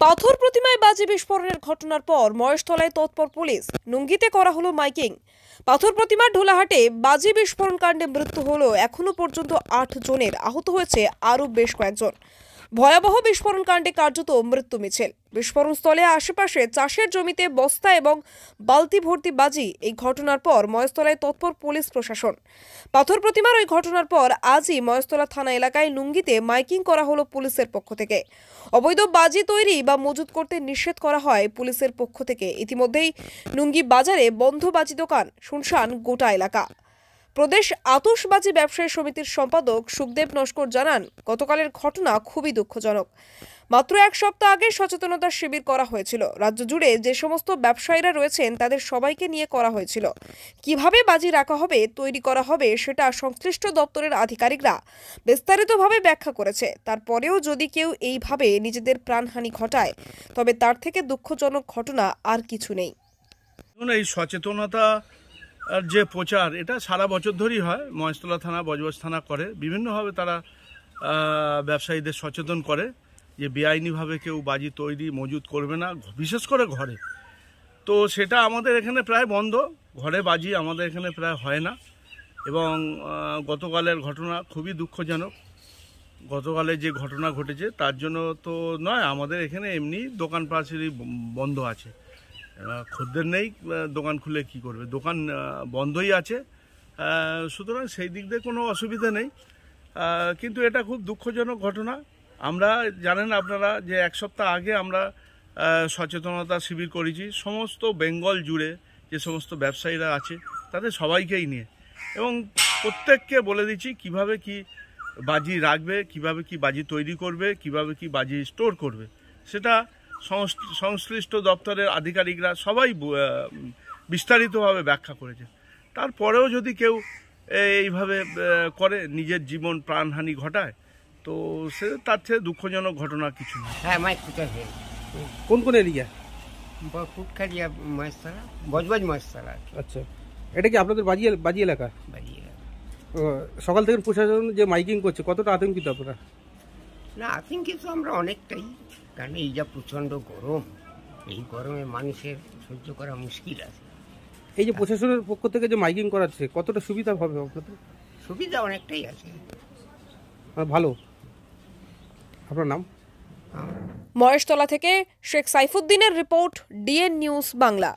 পাথর প্রতিমায় বাজি বিস্ফোরণের ঘটনার পর মহেশতলায় তৎপর পুলিশ। নুঙ্গিতে করা হলো মাইকিং। পাথর প্রতিমার ঢোলাহাটে বাজি বিস্ফোরণ কাণ্ডে মৃত্যু হলো এখনো পর্যন্ত 8 জনের, আহত হয়েছে আরও বেশ কয়েকজন। ভয়াবহ বিস্ফোরণ কাণ্ডে কার্যত মৃত্যু মিছিল। বিস্ফোরণস্থলে আশেপাশে চাষের জমিতে বস্তা এবং বালতি ভর্তি বাজি। এই ঘটনার পর মহেশতলায় তৎপর পুলিশ প্রশাসন। পাথর প্রতিমার ওই ঘটনার পর আজই মহেশতলা থানা এলাকায় নুঙ্গিতে মাইকিং করা হলো পুলিশের পক্ষ থেকে। অবৈধ বাজি তৈরি বা মজুত করতে নিষেধ করা হয় পুলিশের পক্ষ থেকে। ইতিমধ্যেই নুঙ্গি বাজারে বন্ধ বাজি দোকান, শুনশান গোটা এলাকা। প্রদেশ আতশবাজি ব্যবসায়ী সমিতির সম্পাদক সুখদেব নস্কর জানান, গতকালের ঘটনা খুবই দুঃখজনক। মাত্র এক সপ্তাহ আগে সচেতনতা শিবির করা হয়েছিল। রাজ্য জুড়ে যে সমস্ত ব্যবসায়ীরা রয়েছেন তাদের সবাইকে নিয়ে করা হয়েছিল। কিভাবে বাজি রাখা হবে, তৈরি করা হবে, সেটা সংশ্লিষ্ট দপ্তরের আধিকারিকরা বিস্তারিতভাবে ব্যাখ্যা করেছে। তারপরেও যদি কেউ এইভাবে নিজেদের প্রাণহানি ঘটায়, তবে তার থেকে দুঃখজনক ঘটনা আর কিছু নেই। এই সচেতনতা আর যে প্রচার, এটা সারা বছর ধরেই হয়। মহেশতলা থানা, বজবজ থানা করে বিভিন্নভাবে তারা ব্যবসায়ীদের সচেতন করে যে বেআইনিভাবে কেউ বাজি তৈরি মজুত করবে না, বিশেষ করে ঘরে। তো সেটা আমাদের এখানে প্রায় বন্ধ। ঘরে বাজি আমাদের এখানে প্রায় হয় না। এবং গতকালের ঘটনা খুবই দুঃখজনক। গতকালে যে ঘটনা ঘটেছে তার জন্য তো নয়, আমাদের এখানে এমনি দোকান পাশারি বন্ধ আছে, খদ্দের নেই, দোকান খুলে কি করবে, দোকান বন্ধই আছে। সুতরাং সেই দিক দিয়ে কোনো অসুবিধা নেই। কিন্তু এটা খুব দুঃখজনক ঘটনা। আমরা জানেন আপনারা যে এক সপ্তাহ আগে আমরা সচেতনতা শিবির করেছি সমস্ত বেঙ্গল জুড়ে যে সমস্ত ব্যবসায়ীরা আছে তাদের সবাইকেই নিয়ে, এবং প্রত্যেককে বলে দিচ্ছি কিভাবে কি বাজি রাখবে, কিভাবে কি বাজি তৈরি করবে, কিভাবে কি বাজি স্টোর করবে। সেটা সংশ্লিষ্ট দপ্তরের আধিকারিকরা সবাই বিস্তারিতভাবে ব্যাখ্যা করেছে। তারপরেও যদি কেউ এইভাবে করে, নিজের জীবন প্রাণহানি ঘটায়, তো সে তার চেয়ে দুঃখজনক ঘটনা কিছু না। হ্যাঁ, মাইক কোথায়? কোন কোন এরিয়া? ফুটখালিয়া, মহেশতলা, বজবজ মহেশতলা। আচ্ছা, এটা কি আপনাদের বাজি এলাকা? বাজি এলাকা। সকাল থেকে প্রশাসন যে মাইকিং করছে, কতটা আতঙ্কিত আপনারা? না, আতঙ্কিত আমরা অনেকটাই, কারণ এই যা প্রচণ্ড গরম, এই গরমে মানুষের সহ্য করা মুশকিল আছে। এই যে প্রশাসনের পক্ষ থেকে যে মাইকিং করাচ্ছে, কতটা সুবিধা হবে আপনাদের? সুবিধা অনেকটাই আছে, ভালো। আপনার নাম? মহেশতলা থেকে শেখ সাইফুদ্দিনের রিপোর্ট, ডিএন নিউজ বাংলা।